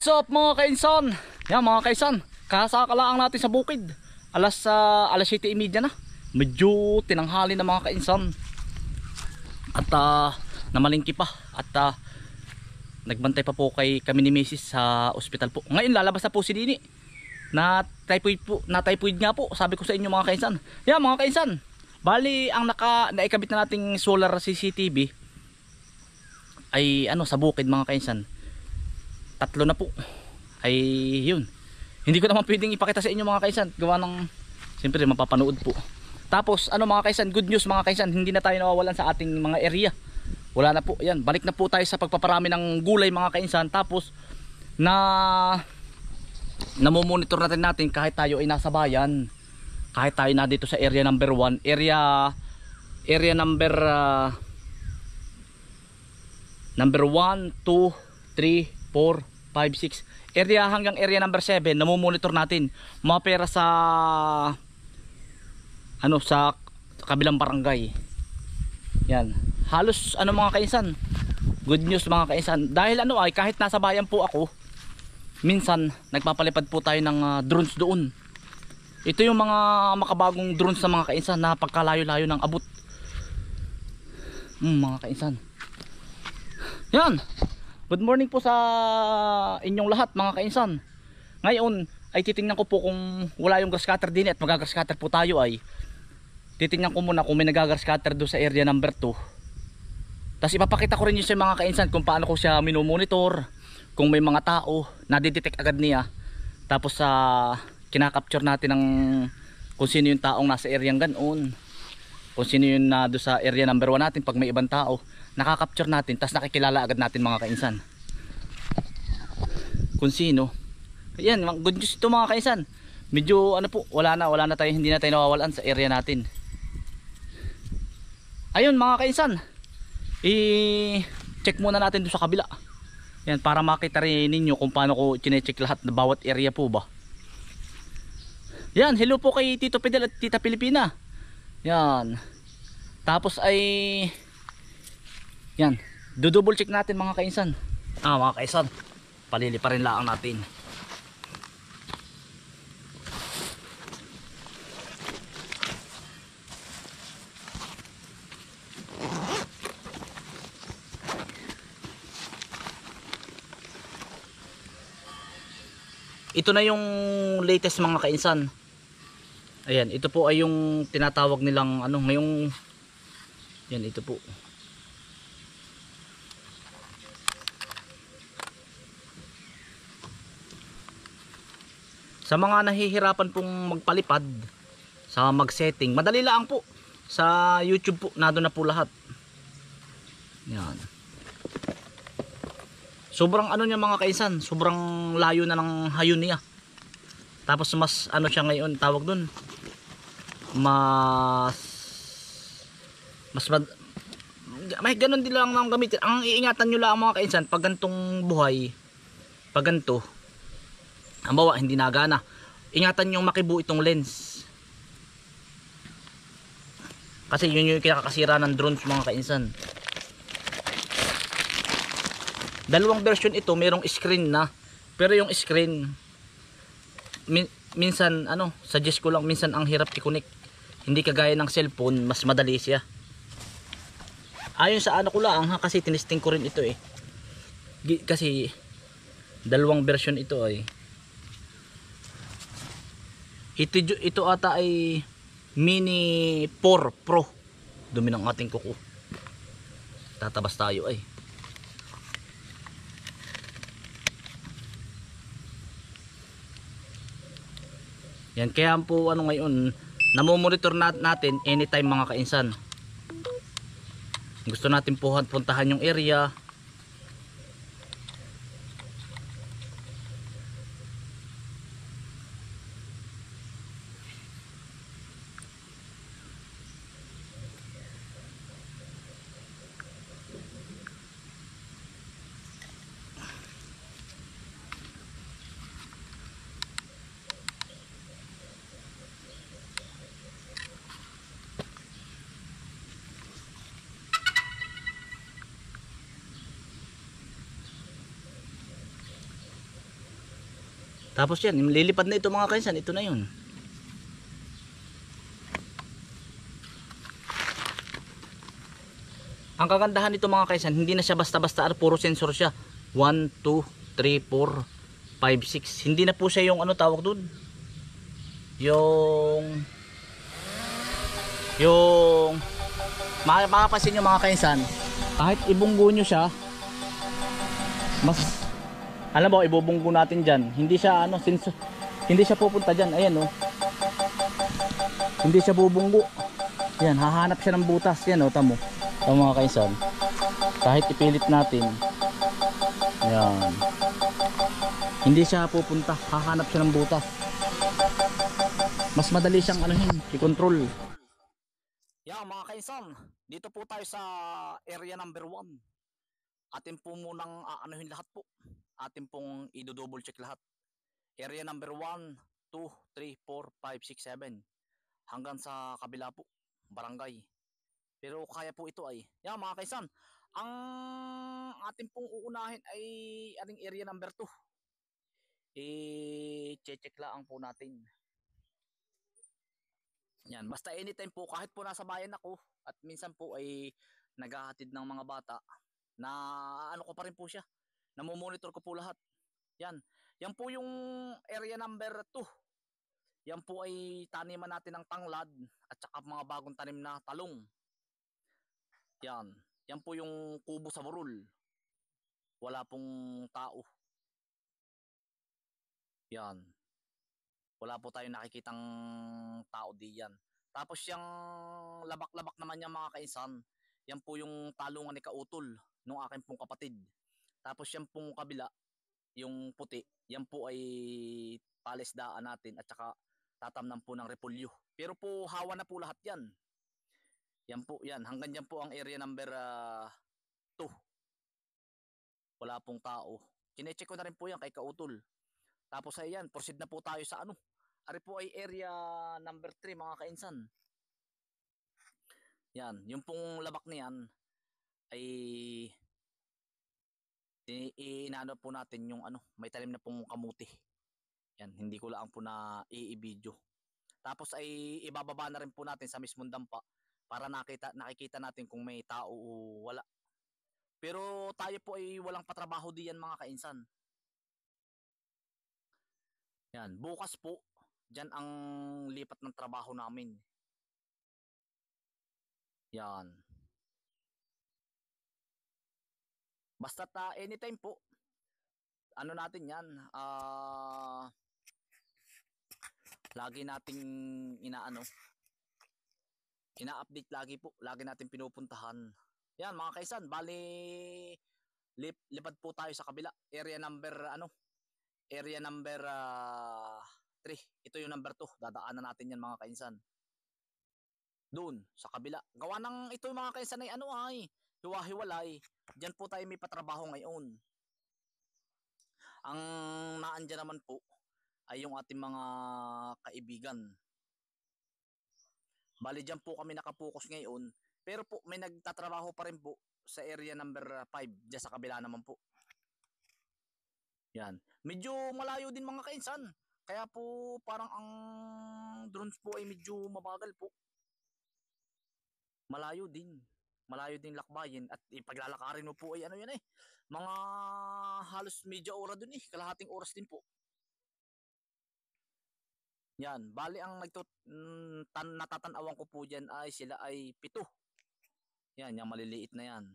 What's up mga kainsan? Yan mga kainsan, kasakalaang natin sa bukid. Alas 7:30 na. Medyo tinanghali na mga kainsan. At namalingki pa. At nagbantay pa po kami ni Mrs. sa ospital po. Ngayon lalabas na po si Dini. Na typhoid nga po. Sabi ko sa inyo mga kainsan. Yan mga kainsan, bali ang naikabit na nating solar CCTV ay sa bukid mga kainsan. 3 na po. Ay yun. Hindi ko naman pwedeng ipakita sa inyo mga kaisan. Gawa ng siyempre mapapanood po. Tapos mga kaisan, good news mga kaisan. Hindi na tayo nawawalan sa ating mga area. Wala na po. Yan. Balik na po tayo sa pagpaparami ng gulay mga kaisan. Tapos namomonitor natin kahit tayo ay nasa bayan. Kahit tayo na dito sa area number 1. Area number 1, 2, 3, 4, 5, 6 area hanggang area number 7 namomonitor natin mga pera sa sa kabilang barangay. Yan. Halos mga kainsan, good news mga kainsan. Dahil ay kahit nasa bayan po ako, minsan nagpapalipad po tayo ng drones doon. Ito yung mga makabagong drones na mga kainsan na pagkalayo-layo ng abot. Mga kainsan. Yan. Good morning po sa inyong lahat mga kainsan. Ngayon ay titingnan ko po kung wala yung grass cutter din at mag-grass cutter po tayo ay titingnan ko muna kung may nag-grass cutter doon sa area number 2. Tapos ipapakita ko rin yun sa mga kainsan kung paano ko siya minomonitor, kung may mga tao nadidetect agad niya. Tapos kinakapture natin ng kung sino yung taong nasa area ganoon, kung sino yung doon sa area number 1 natin. Pag may ibang tao nakakapture natin, tas nakikilala agad natin mga kainsan kung sino. Ayan, good news ito mga kainsan. Medyo po, wala na tayo, hindi na tayo nawawalan sa area natin. Ayun mga kainsan, i-check muna natin doon sa kabila. Yan, para makita rin ninyo kung paano ko chine-check lahat na bawat area po ba. Yan, hello po kay Tito Fidel at Tita Pilipina. Yan. Tapos ay yan, double check natin mga kainsan. Mga kainsan, palili pa rin lang natin. Ito na yung latest mga kainsan. Ayan, ito po ay yung tinatawag nilang ngayong yan, ito po. Sa mga nahihirapan pong magpalipad, sa mag-setting, madali lang po. Sa YouTube po, nado na po lahat. Yan. Sobrang niya mga kainsan, sobrang layo na ng hayon niya. Tapos mas siya ngayon, tawag dun, may ganun din lang ng gamitin. Ang iingatan nyo lang mga kainsan, pag gantong buhay, pag ganto, ang bawa hindi nagana, ingatan yung makibuo itong lens, kasi yun yung kinakasira ng drones mga kainsan. Dalawang version ito, merong screen na, pero yung screen minsan suggest ko lang, minsan ang hirap i-connect, hindi kagaya ng cellphone, mas madali siya. Ayon sa ko lang kasi tinesting ko rin ito kasi dalawang version ito ito ata ay Mini 4 Pro. Dumi ng ating kuko. Tatabas tayo Yan, kaya po ngayon namomonitor natin anytime mga kainsan. Gusto natin puntahan yung area. Tapos yan, lilipad na ito mga kainsan, ito na yun. Ang kagandahan nito mga kainsan, hindi na siya basta-basta, puro sensor siya. 1, 2, 3, 4, 5, 6. Hindi na po siya yung ano tawag doon. Yung makapasin nyo mga kainsan, kahit ibunggo nyo siya, mas alam mo, ibubunggo natin dyan, hindi siya ano, hindi siya pupunta dyan, ayan oh, hindi siya bubunggo, yan, hahanap siya ng butas, yan oh, tamo mga kainsan, kahit ipilit natin, yan, hindi siya pupunta, hahanap siya ng butas, mas madali siyang anuhin, i-control. Yan mga kainsan, dito po tayo sa area number 1. Atin po munang aanuhin lahat po. Atin pong i-double check lahat. Area number 1, 2, 3, 4, 5, 6, 7. Hanggang sa kabila po, barangay. Pero kaya po ito ay. Yan mga kaisan, ang atin pong uunahin ay ating area number 2. I-check lang po natin. Yan, basta anytime po, kahit po nasa bayan ako at minsan po ay naghahatid ng mga bata, na ano ko pa rin po siya, namomonitor ko po lahat. Yan, yan po yung area number 2. Yan po ay taniman natin ng tanglad at saka mga bagong tanim na talong. Yan, yan po yung kubo sa burol. Wala pong tao. Yan, wala po tayong nakikitang tao diyan. Tapos yung labak-labak naman yung mga kainsan, yan po yung talungan ni Kautol nung akin pong kapatid. Tapos yan pong kabila, yung puti, yan po ay palisdaan natin at saka tatamnan po ng repolyo. Pero po hawa na po lahat yan. Yan po, yan. Hanggang dyan po ang area number 2. Wala pong tao. Kinecheck ko na rin po yan kay Kautol. Tapos ay yan, proceed na po tayo sa ano. Ari po ay area number 3 mga kainsan. Yan, yung pong labak niyan ay inaano po natin yung ano, may talim na pong kamuti. Yan, hindi ko lang po na i-video. Tapos ay ibababa na rin po natin sa mismong dampa para nakikita natin kung may tao o wala. Pero tayo po ay walang patrabaho diyan mga kainsan. Yan, bukas po, dyan ang lipat ng trabaho namin. Yan. Basta anytime po, ano natin yan, lagi nating ina-update lagi po, lagi natin pinupuntahan. Yan mga kaisan, bali lipad po tayo sa kabila, area number area number 3. Ito yung number 2, dadaanan natin yan mga kainsan. Doon sa kabila, gawa ng ito yung mga kainsan ay hiwa-hiwalay. Diyan po tayo may patrabaho ngayon. Ang naandyan naman po ay yung ating mga kaibigan. Bali dyan po kami nakapokus ngayon, pero po may nagtatrabaho pa rin po sa area number 5, dyan sa kabila naman po. Yan. Medyo malayo din mga kainsan. Kaya po parang ang drones po ay medyo mabagal po. Malayo din. Malayo din lakbayin at ipaglalakarin mo po ay ano yan mga halos media ora dun kalahating oras din po. Yan, bali ang natatanawan ko po dyan ay sila ay 7. Yan, yung maliliit na yan.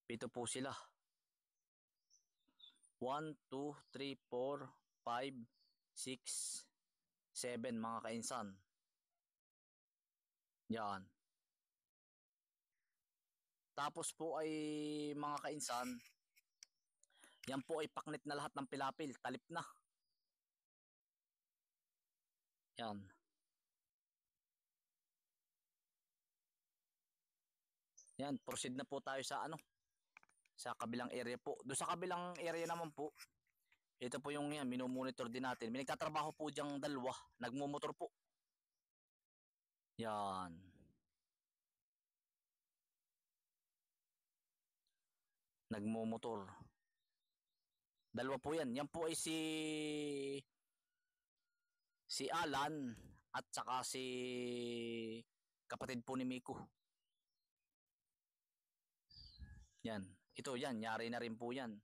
7 po sila. 1, 2, 3, 4, 5, 6, 7 mga kainsan. Yan. Tapos po ay mga kainsan, yan po ay paknit na lahat ng pilapil, talip na. Yan. Yan, proceed na po tayo sa sa kabilang area po. Doon sa kabilang area naman po, ito po yung yan, minomonitor din natin. May nagtatrabaho po diyang dalawa, nagmumotor po. Yan. Nagmumotor. Dalawa po yan. Yan po ay si Alan at saka si kapatid po ni Miko. Yan. Ito yan, yari na rin po yan.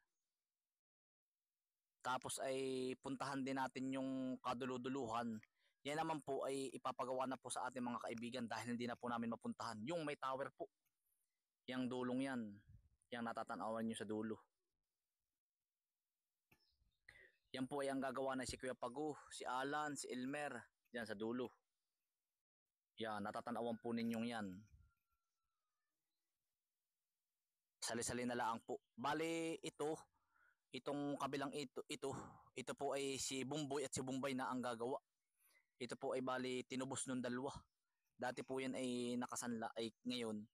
Tapos ay puntahan din natin yung kaduluduluhan. Yan naman po ay ipapagawa na po sa ating mga kaibigan dahil hindi na po namin mapuntahan. Yung may tower po. Yang dulong yan. Yang natatanawan nyo sa dulo. Yan po ay ang gagawa na si Kuya Pagu, si Alan, si Elmer. Yan sa dulo. Yan, natatanawan po ninyong yan. Sali-sali na lang po. Bali itong kabilang ito po ay si Bumboy at si Bumbay na ang gagawa. Ito po ay bali tinubos nung dalawa. Dati po yan ay nakasanla ay ngayon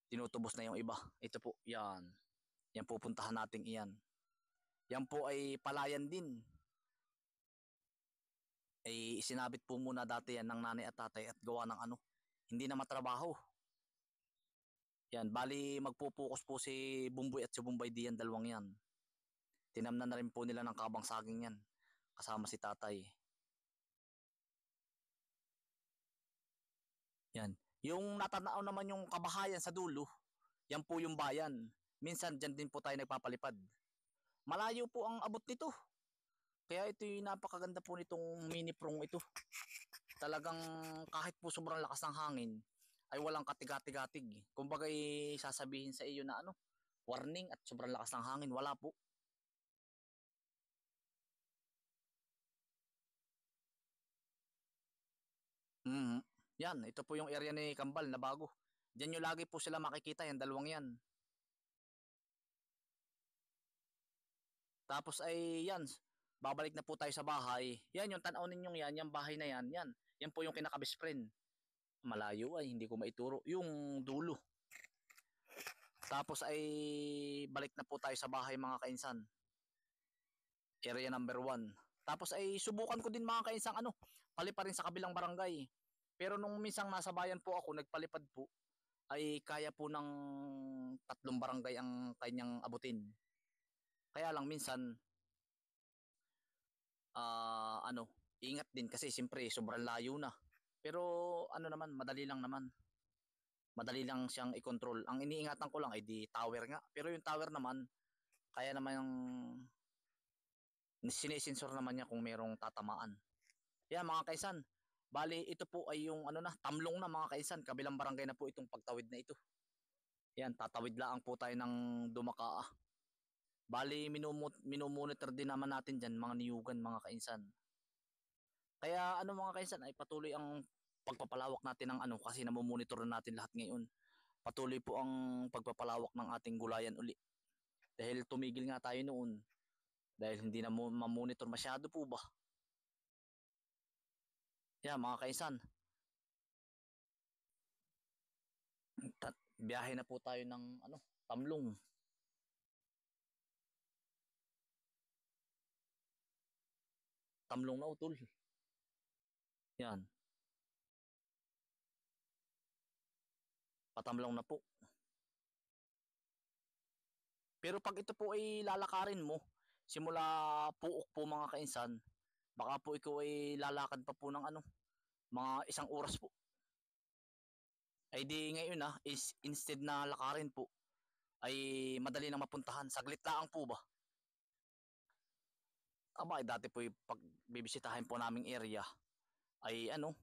tinutubos na yung iba. Ito po, yan. Yan pupuntahan natin iyan. Yan po ay palayan din. Ay isinabit po muna dati yan ng nanay at tatay at gawa ng ano. Hindi na matrabaho. Yan, bali magpupokus po si Bumboy at si Bumbay diyan dalawang yan. Tinamnan na rin po nila ng kabang saging yan. Kasama si tatay. Yan. Yung natatanaw naman yung kabahayan sa dulo, yan po yung bayan. Minsan dyan din po tayo nagpapalipad. Malayo po ang abot nito. Kaya ito yung napakaganda po nitong mini prong ito. Talagang kahit po sobrang lakas ng hangin, ay walang katigatig-gatig. Kumbaga sasabihin sa iyo na ano, warning at sobrang lakas ng hangin, wala po. Mm. Yan, ito po yung area ni Kambal na bago. Diyan nyo lagi po sila makikita, yan dalawang yan. Tapos ay yan, babalik na po tayo sa bahay. Yan yung tanaw ninyong yan, yung bahay na yan, yan. Yan po yung kinaka-best friend. Malayo ay hindi ko maituro. Yung dulo. Tapos ay balik na po tayo sa bahay mga kainsan. Area number 1. Tapos ay subukan ko din mga kainsang ano, palipa rin sa kabilang barangay. Pero nung minsang nasa bayan po ako, nagpalipad po, ay kaya po ng 3 barangay ang kanyang abutin. Kaya lang minsan, ano, ingat din kasi siyempre sobrang layo na. Pero ano naman, madali lang naman. Madali lang siyang i-control. Ang iniingatan ko lang ay di tower nga. Pero yung tower naman, kaya naman yung sinesensor naman niya kung merong tatamaan. Yan mga kaisan, bali ito po ay yung ano na, tamlong na mga kaisan. Kabilang barangay na po itong pagtawid na ito. Yan, tatawid lang po tayo ng Dumakaa. Bali, minumonitor din naman natin dyan mga niyugan mga kainsan. Kaya ano mga kainsan ay patuloy ang pagpapalawak natin ng ano kasi namomonitor na natin lahat ngayon. Patuloy po ang pagpapalawak ng ating gulayan uli. Dahil tumigil nga tayo noon. Dahil hindi na mamonitor masyado po ba. Yan mga kainsan. Biyahe na po tayo ng ano, Tamlong. Tamlong na utol. Yan, patamlong na po. Pero pag ito po ay lalakarin mo, simula Puok po mga kainsan, baka po ikaw ay lalakad pa po ng ano, mga 1 oras po. Ay di ngayon is instead na lakarin po, ay madali na mapuntahan. Saglit lang po ba? Aba, dati po yung pag bibisitahin po naming area, ay ano,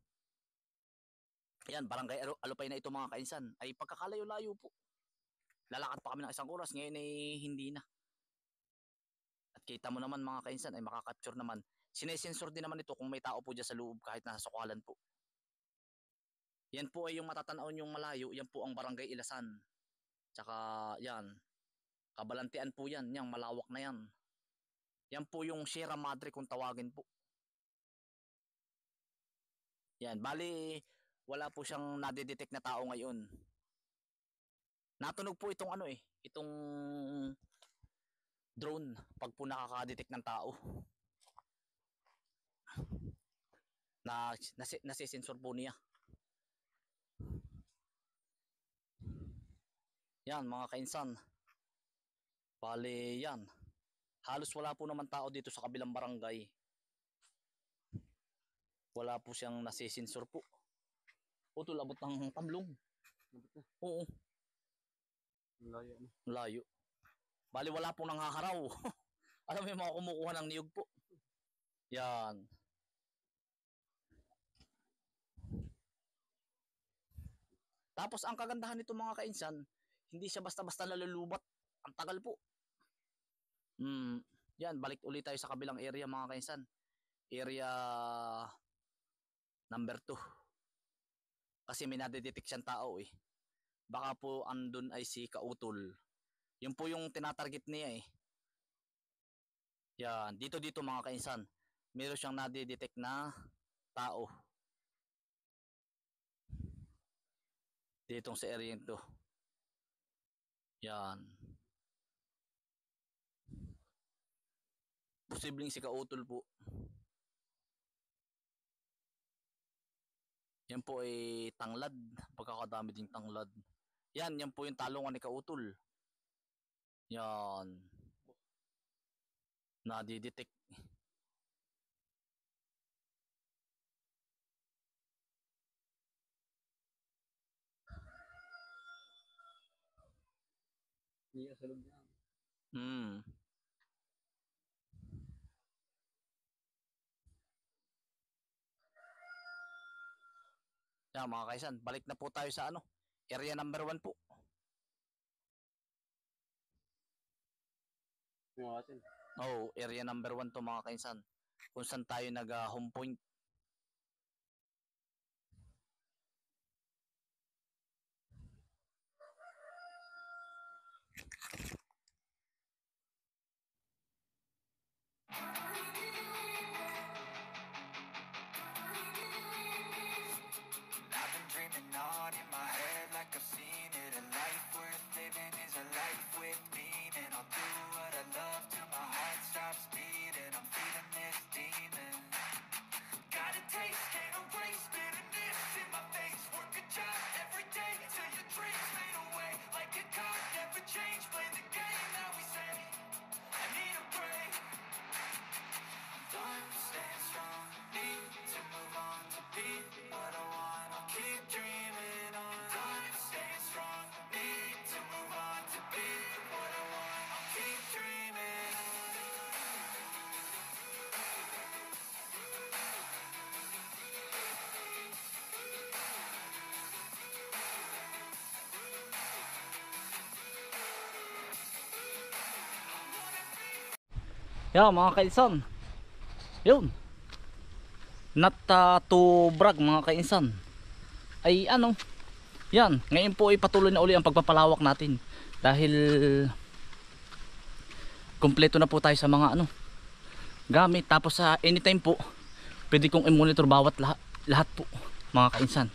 ayan, barangay Alupay na ito mga kainsan, ay pagkakalayo-layo po. Lalakad pa kami ng 1 oras, ngayon ay hindi na. At kita mo naman mga kainsan ay makakapture naman. Sinesensor din naman ito kung may tao po dyan sa loob kahit nasa sukalan po. Yan po ay yung matatanaw yung malayo, yan po ang Barangay Ilasan. Tsaka yan, Kabalantian po yan, yung malawak na yan. Yan po yung Sierra Madre kung tawagin po. Yan, bali wala po siyang nadidetect na tao ngayon. Natunog po itong ano itong drone pag po nakaka-detect ng tao. Nasisensor po niya. Yan mga kainsan. Bale yan. Halos wala po naman tao dito sa kabilang barangay. Wala po siyang nasisensor po. Utol, abot ng Tamlong. Oo. Layo na. Layo. Bali wala pong nanghaharaw. Alam mo yung mga kumukuha ng niyog po. Yan. Tapos ang kagandahan nito mga kainsan, hindi siya basta-basta nalulubat. Ang tagal po. Yan, balik ulit tayo sa kabilang area mga kainsan. Area number 2. Kasi may nadedetect siyang tao eh. Baka po andun ay si Kautol. Yun po yung tinatarget niya eh. Yan, dito mga kainsan. Meron siyang nadedetect na tao. Ditong sa area ito. Yan. Posibleng si Kautol po. Yan po ay tanglad. Pagkakadami ding tanglad. Yan po yung talungan ni Kautol. Yan. Nadidetect. Iya sa loob niya. Yan mga kaisan, balik na po tayo sa area number 1 po. Oh, area number 1 to mga kaisan. Kung saan tayo nag-home point. Yan mga kainsan. Yun. Not to brag mga kainsan. Ay yan, ngayon po ay patuloy na uli ang pagpapalawak natin. Dahil kumpleto na po tayo sa mga gamit. Tapos sa anytime po, pwede kong i-monitor bawat lahat po mga kainsan.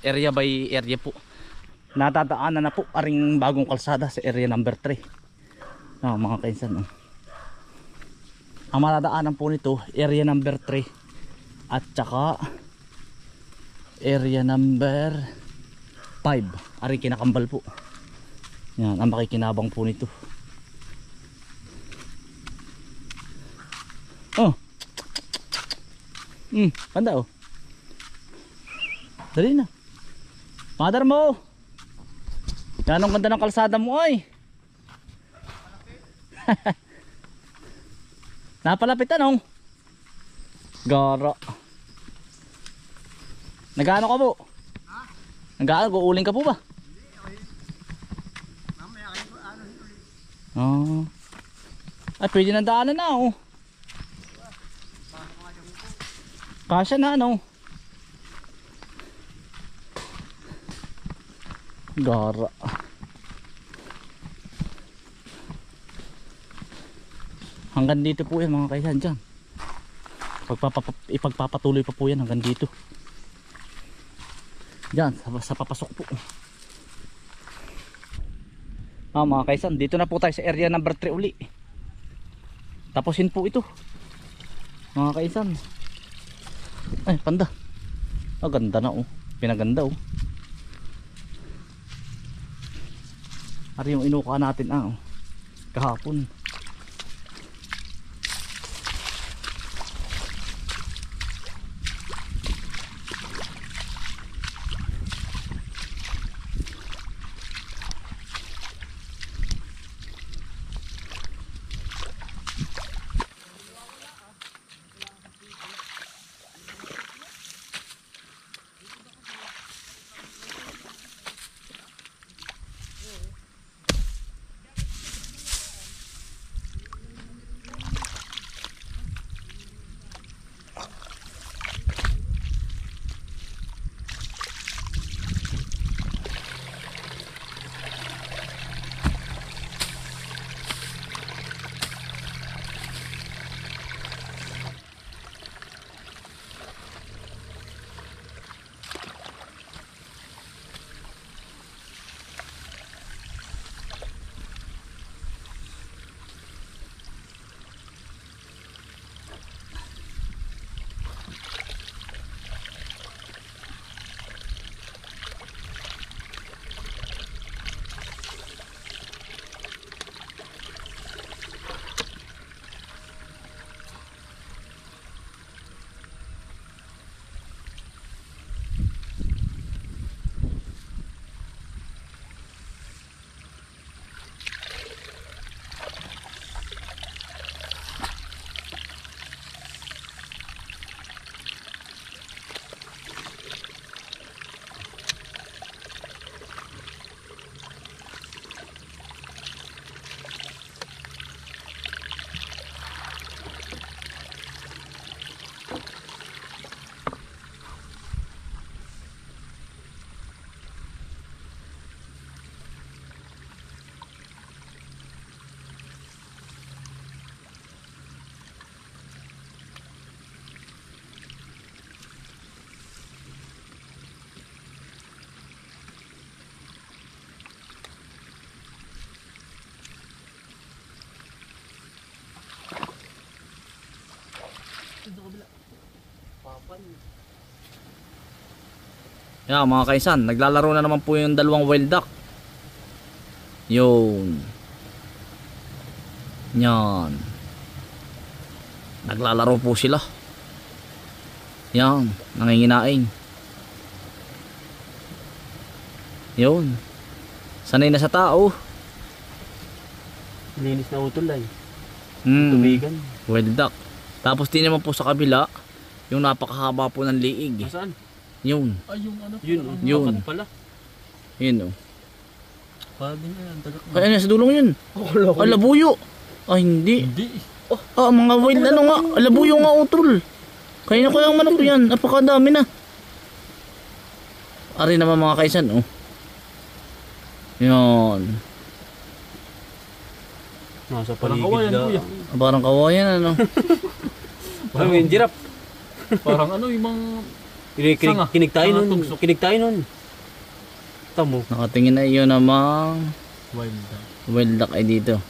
Area by area po. Natadaanan na po aring bagong kalsada sa area number 3. Mga kainsan. Ang matadaanan po nito, area number 3 at saka area number 5. Aring kinakambal po. Yan, ang makikinabang po nito. Oh. Panda oh. Dali na. Mother mo. Yan ang ganda ng kalsada mo ay. Napalapit Gara. Nag-ano ka po? Ha? Nag-ano? Uuling ka po ba? Hindi, okay. Mamaya kayo ulit. Ay, pwede na daanan na Kasya na Gara. Hanggang dito po yan mga kaisan dyan. Ipagpapatuloy pa po yan hanggang dito. Dyan, sa papasok po. Mga kaisan, dito na po tayo sa area number 3 uli. Tapusin po ito. Mga kaisan. Ay, panda. Ganda na Pinaganda Ari yung inuka natin kahapon. Yan mga kaisan, naglalaro na naman po yung dalawang wild duck. Yun. Yan. Naglalaro po sila. Yan, nanginginain. Yun. Sanay na sa tao. Linis na utol ay. Tubigan. Wild duck. Tapos din naman po sa kabila, yung napakahaba po ng liig. Saan? Yun. Ay, yung ano? Yun. Pala. Yun oh. Pwede na yan. Ay, ano sa dulong yun? Ay, labuyo. Ay, hindi. Hindi. Ah, mga wild ano nga. Labuyo nga utol. Kaya na ko yung manok yan. Napakadami na. Ari naman mga kaisan oh. Yan. Nasa paligid na. Parang kawayan ano. Parang yung giraffe. Parang ano yung mga... Kinig tayo nun. Kinig tayo nun. Tamo. Nakatingin na yun namang Wild duck. wild duck ay dito.